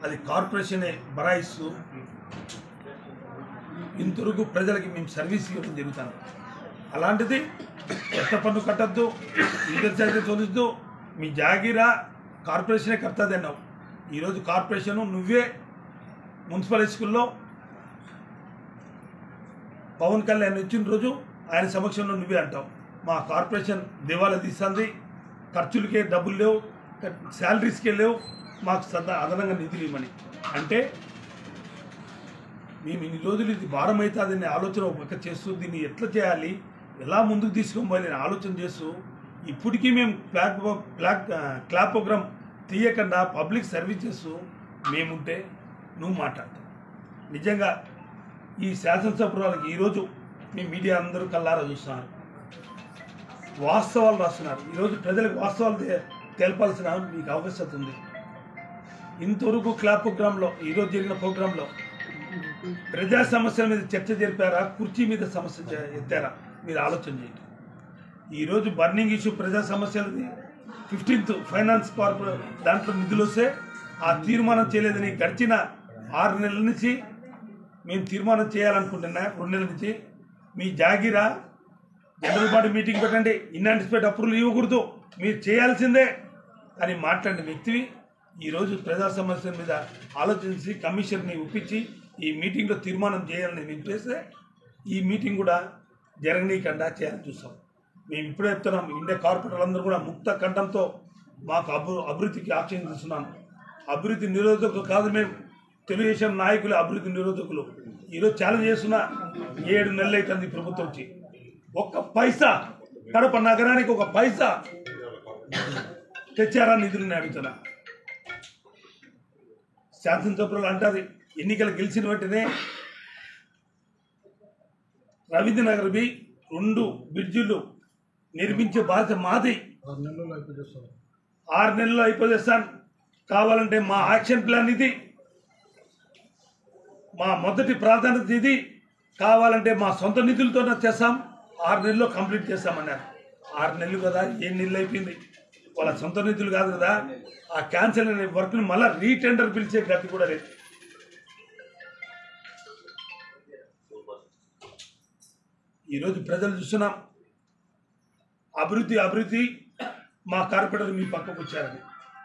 అది కార్పొరేషనే బరాయిస్తూ ఇంతవరకు ప్రజలకి మేము సర్వీస్ ఇవ్వడం జరుగుతాను. అలాంటిది కొత్త పన్ను కట్టద్దు, ఇంటర్ ఛార్జెస్ వదిలిద్దు, మీ జాగీరా కార్పొరేషనే కడుతుంది అన్నావు. ఈరోజు కార్పొరేషను నువ్వే మున్సిపల్ స్కూల్లో పవన్ కళ్యాణ్ వచ్చిన రోజు ఆయన సమక్షంలో నువ్వే అంటావు మా కార్పొరేషన్ దివాలా తీస్తుంది, ఖర్చులకే డబ్బులు లేవు, శాలరీస్కే లేవు, మాకు అదనంగా నిధులు ఇవ్వమని. అంటే మేము ఇన్ని రోజులు ఇది భారం అవుతుందనే ఆలోచన ఒక చేస్తూ దీన్ని ఎట్లా చేయాలి, ఎలా ముందుకు తీసుకోవాలి అనే ఆలోచన చేస్తూ ఇప్పటికీ మేము క్లాప్ ప్రోగ్రామ్ తీయకుండా పబ్లిక్ సర్వీస్ చేస్తూ మేముంటే నువ్వు మాట్లాడతావు. నిజంగా ఈ శాసనసభ్యురాలకి ఈరోజు మీ మీడియా అందరూ కల్లారా చూస్తున్నారు, వాస్తవాలు రాస్తున్నారు. ఈరోజు ప్రజలకు వాస్తవాలు తెలపాల్సిన మీకు అవకాశం ఉంది. ఇంతవరకు క్లాప్ ప్రోగ్రాంలో ఈరోజు జరిగిన ప్రోగ్రాంలో ప్రజా సమస్యల మీద చర్చ జరిపారా, కుర్చీ మీద సమస్య ఎత్తారా? మీరు ఆలోచన చేయండి. ఈరోజు బర్నింగ్ ఇష్యూ ప్రజా సమస్యలది 15th ఫైనాన్స్ కార్పొరేషన్ దాంట్లో నిధులు వస్తే ఆ తీర్మానం చేయలేదని గడిచిన 6 నెలల నుంచి మేము తీర్మానం చేయాలనుకుంటున్నా. 2 నెలల నుంచి మీ జాగీరా జనరల్ బాడీ మీటింగ్ పెట్టండి, ఇన్యాంటిసిపేట్ అప్రూవల్ ఇవ్వకూడదు, మీరు చేయాల్సిందే అని మాట్లాడిన వ్యక్తివి ఈరోజు ప్రజా సమస్యల మీద ఆలోచించి కమిషన్ని ఒప్పించి ఈ మీటింగ్లో తీర్మానం చేయాలని మేము చేస్తే ఈ మీటింగ్ కూడా జరగనీయకుండా చేయాలని చూస్తాం. మేము ఇప్పుడే చెప్తున్నాం, ఇండియా కార్పొరేటర్లందరూ కూడా ముక్త కంఠంతో మాకు అభివృద్ధికి ఆక్షేపం చేస్తున్నాం. అభివృద్ధి నిరోధకులు కాదు మేము, తెలుగుదేశం నాయకులు అభివృద్ధి నిరోధకులు. ఈరోజు ఛాలెంజ్ చేస్తున్నా, 7 నెలలు అవుతుంది ప్రభుత్వం వచ్చి, ఒక్క పైసా కడప నగరానికి ఒక పైసా తెచ్చారా నిధులని అడుగుతున్నా. శాసనసభ్యులు అంటారు ఎన్నికలు గెలిచిన వెంటనే రవీంద్రనగర్ 2 బ్రిడ్జిలు నిర్మించే బాధ్యత మాది, 6 నెలల్లో అయిపోయేస్తాను, కావాలంటే మా యాక్షన్ ప్లాన్ ఇది, మా మొదటి ప్రాధాన్యత ఇది, కావాలంటే మా సొంత నిధులతో చేస్తాం, 6 నెలల్లో కంప్లీట్ చేస్తామన్నారు. 6 నెలలు కదా, 7 నెలలు అయిపోయింది. వాళ్ళ సొంత నిధులు కాదు కదా, ఆ క్యాన్సల్ అనే వర్క్ని మళ్ళీ రీటెండర్ పిలిచే గతి కూడా లేదు. ఈరోజు ప్రజలు చూస్తున్నాం, అభివృద్ధి మా కార్పొరేటర్ మీ పక్కకు వచ్చారని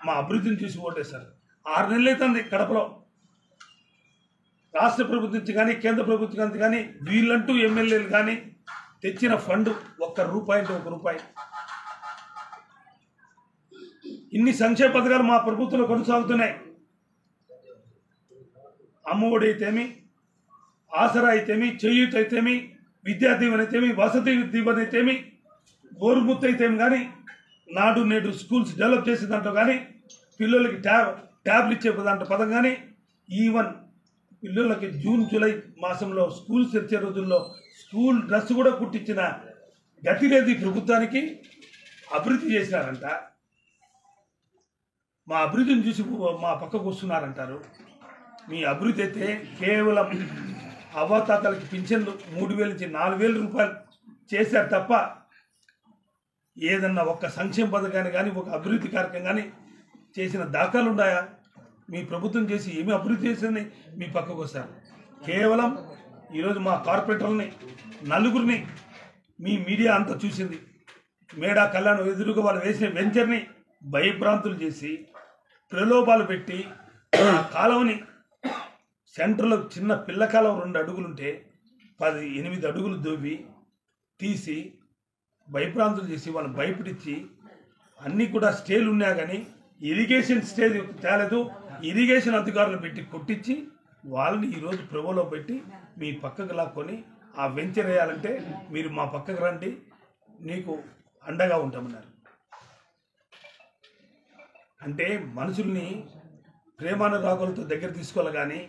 మా అభివృద్ధిని చూసి ఓటేశారు. 6 నెలలు అవుతుంది కడపలో రాష్ట్ర ప్రభుత్వం నుంచి కానీ కేంద్ర ప్రభుత్వం నుంచి కానీ వీళ్ళంటూ ఎమ్మెల్యేలు కానీ తెచ్చిన ఫండ్ ₹1 అంటే ₹1. ఇన్ని సంక్షేమ పథకాలు మా ప్రభుత్వంలో కొనసాగుతున్నాయి. అమ్మఒడి అయితేమి, ఆసరా అయితేమి, చేయూత అయితేమి, విద్యా దీవెన అయితేమి, వసతి దీవెన అయితేమి, గోరుముద్ద అయితేమి కానీ, నాడు నేడు స్కూల్స్ డెవలప్ చేసే దాంట్లో కానీ, పిల్లలకి ట్యాబ్లు ఇచ్చే దాంట్లో పదం కానీ, ఈవెన్ పిల్లలకి జూన్ జూలై మాసంలో స్కూల్స్ తెచ్చే రోజుల్లో స్కూల్ డ్రెస్ కూడా కుట్టించిన గతి లేదు ఈ ప్రభుత్వానికి. అభివృద్ధి చేసినారంట, మా అభివృద్ధిని చూసి మా పక్కకు వస్తున్నారంటారు. మీ అభివృద్ధి అయితే కేవలం అవ్వాతాతలకి పింఛన్లు 3,000 నుంచి 4,000 రూపాయలు చేశారు తప్ప ఏదన్నా ఒక్క సంక్షేమ పథకాన్ని కానీ ఒక అభివృద్ధి కార్యక్రమం కానీ చేసిన దాఖలు ఉన్నాయా? మీ ప్రభుత్వం చేసి ఏమి అభివృద్ధి చేసింది మీ పక్కకు వస్తారు. కేవలం ఈరోజు మా కార్పొరేటర్లని నలుగురిని మీ మీడియా అంతా చూసింది. మేడా కళ్యాణ్ ఎదురుగా వాళ్ళు వేసిన వెంచర్ని భయభ్రాంతులు చేసి ప్రలోభాలు పెట్టి కాలువని సెంటర్లో చిన్న పిల్ల కాలువ 2 అడుగులుంటే 8 అడుగులు దొవ్వి తీసి భయభ్రాంతులు చేసి వాళ్ళని భయపడిచ్చి అన్నీ కూడా స్టేలు ఉన్నా కానీ ఇరిగేషన్ స్టేజ్ తేలేదు. ఇరిగేషన్ అధికారులు పెట్టి కొట్టించి వాళ్ళని ఈరోజు ప్రభులో పెట్టి మీ పక్కకు లాక్కొని ఆ వెంచర్ వేయాలంటే మీరు మా పక్కకు రండి, నీకు అండగా ఉంటామన్నారు. అంటే మనుషుల్ని ప్రేమానురాగాలతో దగ్గర తీసుకోవాలి కానీ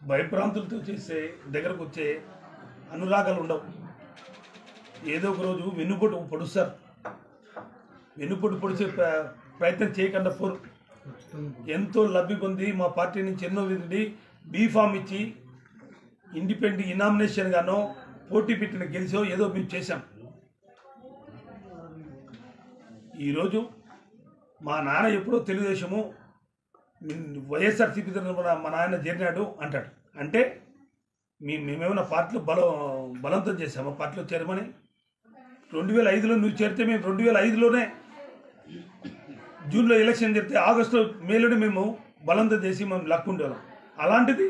భయభ్రాంతులతో చేసే దగ్గరకు వచ్చే అనురాగాలు ఉండవు. ఏదో ఒక రోజు వెన్నుపోటు పొడుస్తారు. వెన్నుపోటు పొడిచే ప్రయత్నం చేయకుండా పోరు. ఎంతో లబ్ధి పొంది మా పార్టీ నుంచి ఎన్నో విధి బీఫామ్ ఇచ్చి ఇండిపెండెంట్ ఇనామినేషన్ గానో పోటీ పెట్టిన గెలిచో ఏదో మేము చేశాం. ఈరోజు మా నాన్న ఎప్పుడో తెలుగుదేశము వైఎస్ఆర్సీపీ మా నాయన చేరినాడు అంటాడు. అంటే మేమేమైనా పార్టీలో బలవంతం చేసామా పార్టీలో చేరమని? 2005లో నువ్వు చేరితే మేము 2005లోనే జూన్లో ఎలక్షన్ జరిగితే ఆగస్టు మేలోనే మేము బలవంతం చేసి మేము లక్కుండేవాళ్ళం. అలాంటిది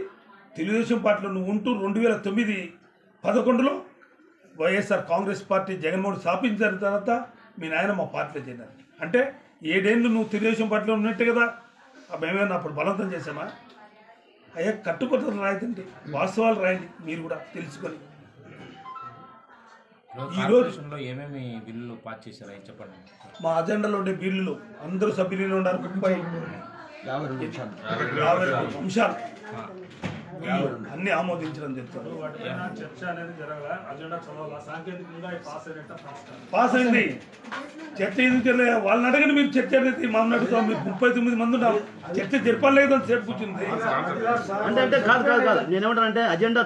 తెలుగుదేశం పార్టీలో నువ్వు ఉంటూ 2009-11లో వైఎస్ఆర్ కాంగ్రెస్ పార్టీ జగన్మోహన్ స్థాపించిన తర్వాత మీ నాయన మా పార్టీలో చేరినారు. అంటే 7 ఏళ్ళు నువ్వు తెలుగుదేశం పార్టీలో ఉన్నట్టే కదా. మేమేమన్నా అప్పుడు బలవంతం చేసామా? అయ్యా కట్టుబద్ధతలు రాయదండి, వాస్తవాలు రాయండి మీరు కూడా తెలుసుకొని. ఈరోజు ఏమేమి బిల్లులు పాస్ చేశారా చెప్పండి. మా అజెండాలో ఉండే బిల్లులు అందరూ సభ్యులు ఉన్నారు. 50 అంశాలు అన్ని ఆమోదించడం చెప్తారు. పాస్ అయింది. చర్చ ఎందుకు వాళ్ళని అడగండి. మీరు చర్చ అనేది మమ్మల్ని అడుగుతాం. మీరు 39 మంది ఉన్నాం. చర్చ జరపలేదు అని సేపు కూర్చుంది. అంటే కాదు నేనేమంటానంటే అజెండా